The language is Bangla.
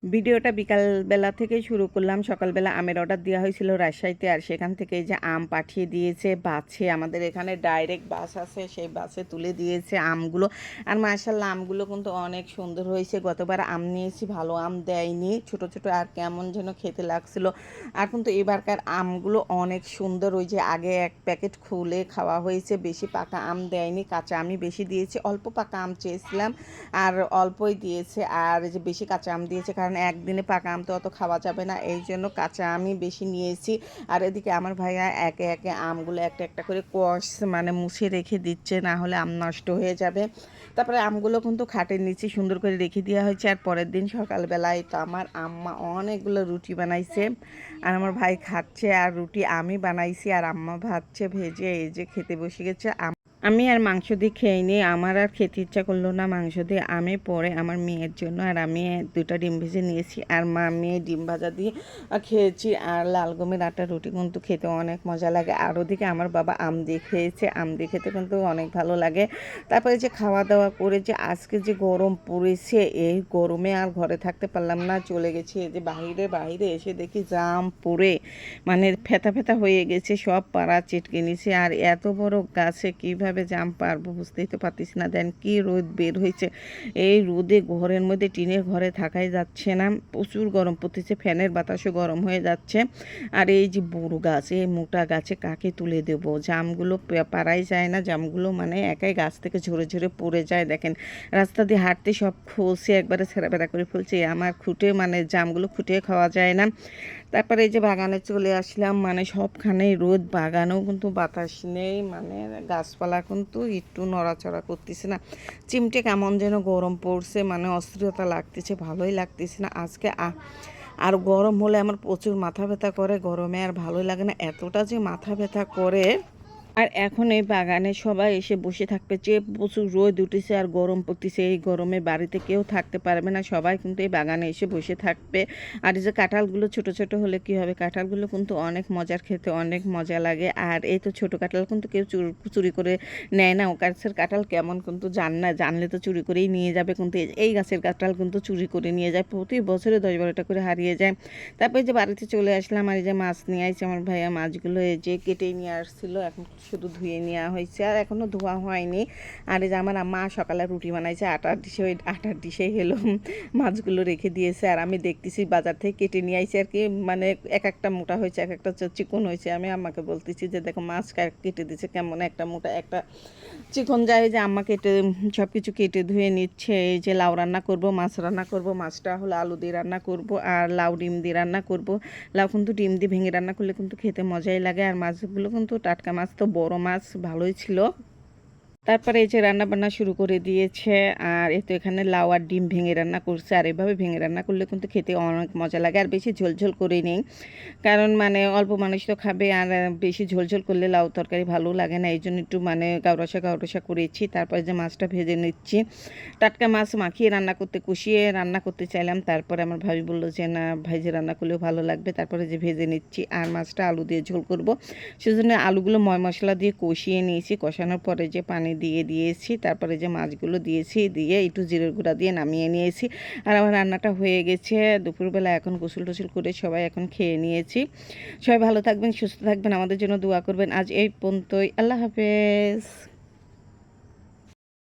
ভিডিওটা বিকালবেলা থেকে শুরু করলাম। সকালবেলা আমের অর্ডার দেওয়া হয়েছিল রাজশাহীতে। আর সেখান থেকে এই যে আম পাঠিয়ে দিয়েছে বাসে। আমাদের এখানে ডাইরেক্ট বাস আছে, সেই বাসে তুলে দিয়েছে আমগুলো। আর মাশাআল্লাহ আমগুলো কিন্তু অনেক সুন্দর হয়েছে। গতবার আম নিয়েছি, ভালো আম দেয়নি, ছোট ছোট আর কেমন যেন খেতে লাগছিল। আর কিন্তু এবারকার আমগুলো অনেক সুন্দর। ওই যে আগে এক প্যাকেট খুলে খাওয়া হয়েছে, বেশি পাকা আম দেয়নি, কাঁচা আমই বেশি দিয়েছে। অল্প পাকা আম চেয়েছিলাম আর অল্পই দিয়েছে। আর এই যে বেশি কাঁচা আম দিয়েছে, কারণ একদিনে পাকা আম তো অত খাওয়া যাবে না, এই জন্য কাঁচা আমই বেশি নিয়েছি। আর এদিকে আমার ভাইয়া একে একে আমগুলো একটা একটা করে কষ মানে মুছে রেখে দিচ্ছে, না হলে আম নষ্ট হয়ে যাবে। তারপরে আমগুলো কিন্তু খাটের নিচে সুন্দর করে রেখে দেওয়া হয়েছে। আর পরের দিন সকালবেলায় তো আমার আম্মা অনেকগুলো রুটি বানাইছে, আর আমার ভাই খাচ্ছে। আর রুটি আমি বানাইছি, আর আম্মা ভাজছে ভেজে এই যে খেতে বসে গেছে। আমি আর মাংস দিয়ে খেয়ে নিই, আমার আর খেতে ইচ্ছা করলো না মাংস দিয়ে। আমি পরে আমার মেয়ের জন্য আর আমি দুটা ডিম ভেজে নিয়েছি, আর মেয়ে ডিম ভাজা দিয়ে খেয়েছি। আর লাল গমের আটার রুটি কিন্তু খেতে অনেক মজা লাগে। আর ওদিকে আমার বাবা আম দিয়ে খেয়েছে, আম দিয়ে খেতে কিন্তু অনেক ভালো লাগে। তারপরে যে খাওয়া দাওয়া করে যে আজকে যে গরম পড়েছে, এই গরমে আর ঘরে থাকতে পারলাম না, চলে গেছি এই যে বাইরে এসে দেখি জাম পড়ে মানে ফেতা ফেতা হয়ে গেছে, সব পাড়া চেটকে নিছে। আর এত বড় গাছে কিভাবে জাম পারবো বুঝতেই তো পারতেছি না। দেন কি রোদ বের হয়েছে, এই রোদে ঘরের মধ্যে টিনের ঘরে থাকাই যাচ্ছে না, প্রচুর গরম পড়তেছে, ফ্যানের বাতাসও গরম হয়ে যাচ্ছে। আর এই যে বড় গাছ, এই মোটা গাছে কাকে তুলে দেবো, জামগুলো পারাই যায় না, জামগুলো মানে একাই গাছ থেকে ঝরে ঝরে পড়ে যায়। দেখেন রাস্তা দিয়ে হাঁটতে সব খুলছে, একবারে ছেঁড়াবেড়া করে ফেলছে। আমার খুঁটে মানে জামগুলো খুঁটে খাওয়া যায় না। তারপরে এই যে বাগানে চলে আসলাম, মানে সবখানেই রোদ, বাগানেও কিন্তু বাতাস নেই, মানে গাছপালা কিন্তু একটু নড়াচড়া করতেছে না। চিমটে কেমন যেন গরম পড়ছে, মানে অস্থিরতা লাগতেছে, ভালোই লাগতেছে না আজকে। আর গরম হলে আমার প্রচুর মাথা ব্যথা করে, গরমে আর ভালোই লাগে না, এতটা যে মাথা ব্যথা করে। আর এখন এই বাগানে সবাই এসে বসে থাকবে, যে প্রচুর রোদ উঠেছে আর গরম পড়তেছে, এই গরমে বাড়িতে কেউ থাকতে পারবে না, সবাই কিন্তু এই বাগানে এসে বসে থাকবে। আর এই যে কাঁঠালগুলো ছোট ছোট হলে কি হবে, কাঁঠালগুলো কিন্তু অনেক মজার, খেতে অনেক মজা লাগে। আর এই তো ছোট কাঁঠাল কিন্তু কেউ চুরি করে নেয় না, ও গাছের কাঁঠাল কেমন কিন্তু না, জানলে তো চুরি করেই নিয়ে যাবে, কিন্তু এই গাছের কাঁঠাল কিন্তু চুরি করে নিয়ে যায়, প্রতি বছরে 10-12টা করে হারিয়ে যায়। তারপরে যে বাড়িতে চলে আসলাম, আর এই যে মাছ নিয়ে আসছে আমার ভাইয়া, মাছগুলো এই যে কেটেই নিয়ে আসছিল, এখন শুধু ধুয়ে নেওয়া হয়েছে, আর এখনও ধোয়া হয়নি। আর এই যে আমার মা সকালে রুটি বানাইছে আটার ডিশে, ওই আটার ডিশে হেলো মাছগুলো রেখে দিয়েছে। আর আমি দেখতেছি বাজার থেকে কেটে নিয়ে আইছি আর কি, মানে এক একটা মোটা হয়েছে, এক একটা চিকন হয়েছে। আমি আম্মাকে বলতেছি যে দেখো মাছ কেটে দিচ্ছে, কেমন একটা মোটা একটা চিকন যায়। যে আম্মা কেটে সব কিছু কেটে ধুয়ে নিচ্ছে। এই যে লাউ রান্না করব, মাছ রান্না করব, মাছটা হলো আলু দিয়ে রান্না করব, আর লাউ ডিম দিয়ে রান্না করব। লাউ কিন্তু ডিম দিয়ে ভেঙে রান্না করলে কিন্তু খেতে মজাই লাগে। আর মাছগুলো কিন্তু টাটকা মাছ, তো বড় মাছ ভালোই ছিল। তারপরে এই যে রান্না বান্না শুরু করে দিয়েছে। আর এই তো এখানে লাউ আর ডিম ভেঙে রান্না করছে। আর এভাবে ভেঙে রান্না করলে কিন্তু খেতে অনেক মজা লাগে। আর বেশি ঝোলঝোল করে নেই, কারণ মানে অল্প মানুষ তো খাবে, আর বেশি ঝোলঝোল করলে লাউ তরকারি ভালো লাগে না, এই জন্য একটু মানে গাউরসা করেছি। তারপরে যে মাছটা ভেজে নিচ্ছি, টাটকা মাছ মাখিয়ে রান্না করতে, কষিয়ে রান্না করতে চাইলাম। তারপরে আমার ভাবি বললো যে না, ভেজে রান্না করলেও ভালো লাগবে। তারপরে যে ভেজে নিচ্ছি, আর মাছটা আলু দিয়ে ঝোল করব, সেজন্য আলুগুলো ময় মশলা দিয়ে কষিয়ে নিয়েছি। কষানোর পরে যে পানি দিয়ে দিয়েছি, তারপরে যে মাছগুলো দিয়েছি, দিয়ে একটু জিরের গুঁড়া দিয়ে নামিয়ে নিয়েছি। আর আমার রান্নাটা হয়ে গেছে দুপুরবেলা। এখন গোসল টোসল করে সবাই এখন খেয়ে নিয়েছি। সবাই ভালো থাকবেন, সুস্থ থাকবেন, আমাদের জন্য দোয়া করবেন। আজ এই পর্যন্তই, আল্লাহ হাফেজ।